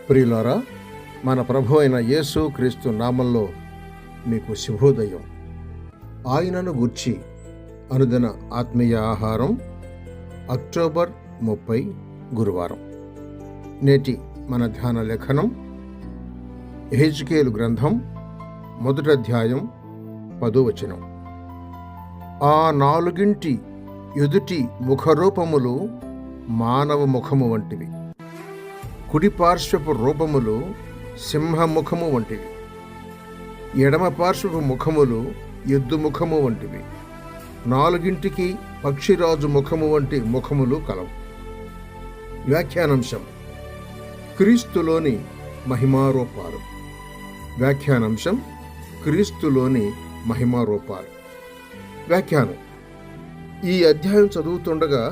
ప్రియులారా, మన ప్రభు అయిన యేసు క్రీస్తు నామంలో మీకు శుభోదయం. ఆయనను గూర్చి అనుదిన ఆత్మీయ ఆహారం, అక్టోబర్ 30 గురువారం. నేటి మన ధ్యాన లేఖనం యెహెజ్కేలు గ్రంథం 1వ అధ్యాయం 10వ వచనం. ఆ నాలుగింటి ఎదుటి ముఖరూపములు మానవ ముఖము వంటివి, కుడి పార్శ్వపు రూపములు సింహముఖము వంటివి, ఎడమ పార్శ్వపు ముఖములు ఎద్దు ముఖము వంటివి, నాలుగింటికి పక్షిరాజు ముఖము వంటి ముఖములు కలవు. వ్యాఖ్యానాంశం: క్రీస్తులోని మహిమారూపాలు. వ్యాఖ్యానాంశం: క్రీస్తులోని మహిమారూపాలు. వ్యాఖ్యానం: ఈ అధ్యాయం చదువుతుండగా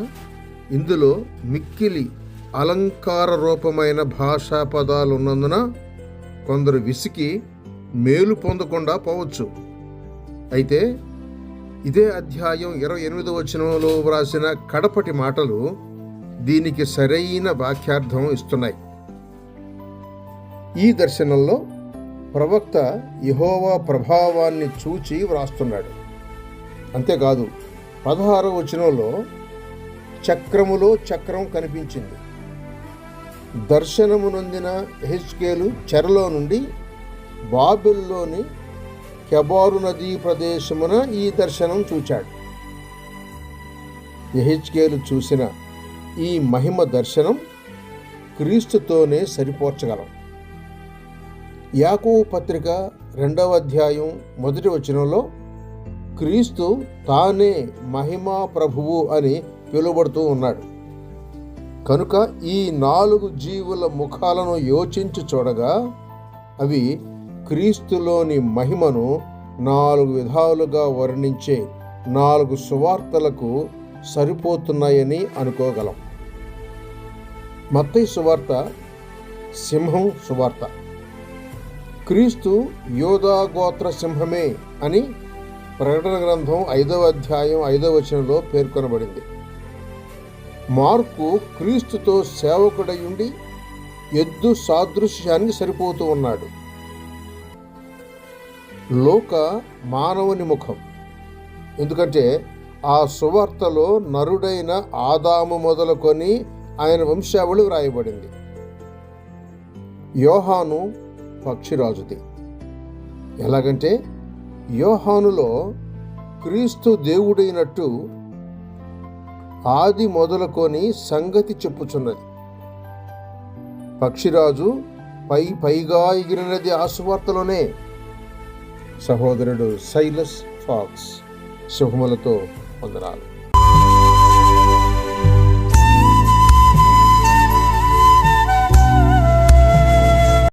ఇందులో మిక్కిలి అలంకార రూపమైన భాషా పదాలు ఉన్నందున కొందరు విసికి మేలు పొందకుండా పోవచ్చు. అయితే ఇదే అధ్యాయం 28వ వచనంలో వ్రాసిన కడపటి మాటలు దీనికి సరైన వాక్యార్థం ఇస్తున్నాయి. ఈ దర్శనంలో ప్రవక్త యెహోవా ప్రభావాన్ని చూచి వ్రాస్తున్నాడు. అంతేకాదు, 16వ వచనంలో చక్రములో చక్రం కనిపించింది. దర్శనము నొందిన యెహెజ్కేలు చెరలో నుండి బాబెలులోని కెబారు నదీ ప్రదేశమున ఈ దర్శనం చూచాడు. యెహెజ్కేలు చూసిన ఈ మహిమ దర్శనం క్రీస్తుతోనే సరిపోర్చగలం. యాకోబు పత్రిక 2వ అధ్యాయం 1వ వచనంలో క్రీస్తు తానే మహిమా ప్రభువు అని పిలువబడుతూ ఉన్నాడు. కనుక ఈ 4 జీవుల ముఖాలను యోచించి చూడగా అవి క్రీస్తులోని మహిమను 4 విధాలుగా వర్ణించే 4 సువార్తలకు సరిపోతున్నాయని అనుకోగలం. మత్తయి సువార్త సింహం సువార్త. క్రీస్తు యోధా గోత్ర సింహమే అని ప్రకటన గ్రంథం 5వ అధ్యాయం 5వ వచనంలో పేర్కొనబడింది. మార్కు క్రీస్తుతో సేవకుడయుండి ఎద్దు సాదృశ్యానికి సరిపోతూ ఉన్నాడు. లోక మానవుని ముఖం, ఎందుకంటే ఆ సువార్తలో నరుడైన ఆదాము మొదలుకొని ఆయన వంశావళి వ్రాయబడింది. యోహాను పక్షిరాజుది. ఎలాగంటే యోహానులో క్రీస్తు దేవుడైనట్టు ఆది మొదలుకొని సంగతి చెప్పుచున్నది. పక్షిరాజు పైగా ఎగిరినది ఆ సువార్తలోనే. సహోదరుడు సైలస్ ఫాక్స్. శుభములతో వందనాలు.